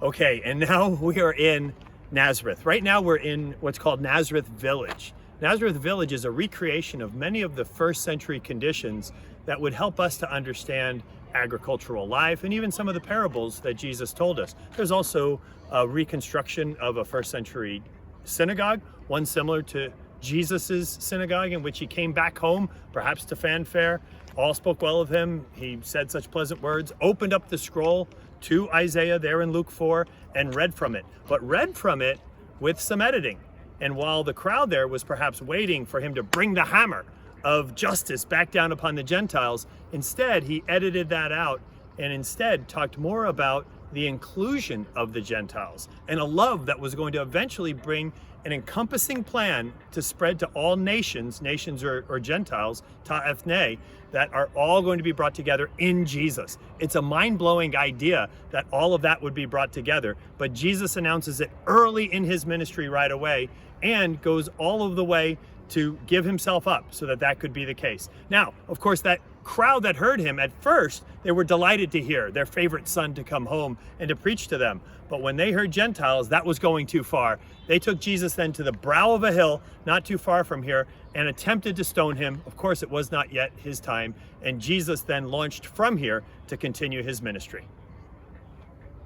Okay, and now we are in Nazareth. Right now we're in what's called Nazareth Village. Nazareth Village is a recreation of many of the first century conditions that would help us to understand agricultural life and even some of the parables that Jesus told us. There's also a reconstruction of a first century synagogue, one similar to Jesus's synagogue, in which he came back home, perhaps to fanfare. All spoke well of him. He said such pleasant words, opened up the scroll to Isaiah there in Luke 4 and read from it, but read from it with some editing. And while the crowd there was perhaps waiting for him to bring the hammer of justice back down upon the Gentiles, instead he edited that out and instead talked more about the inclusion of the Gentiles and a love that was going to eventually bring an encompassing plan to spread to all nations or Gentiles, ta ethne, that are all going to be brought together in Jesus. It's a mind-blowing idea that all of that would be brought together, but Jesus announces it early in his ministry right away and goes all of the way to give himself up so that that could be the case. Now, of course, that crowd that heard him at first, they were delighted to hear their favorite son to come home and to preach to them. But when they heard Gentiles, that was going too far. They took Jesus then to the brow of a hill, not too far from here, and attempted to stone him. Of course, it was not yet his time. And Jesus then launched from here to continue his ministry.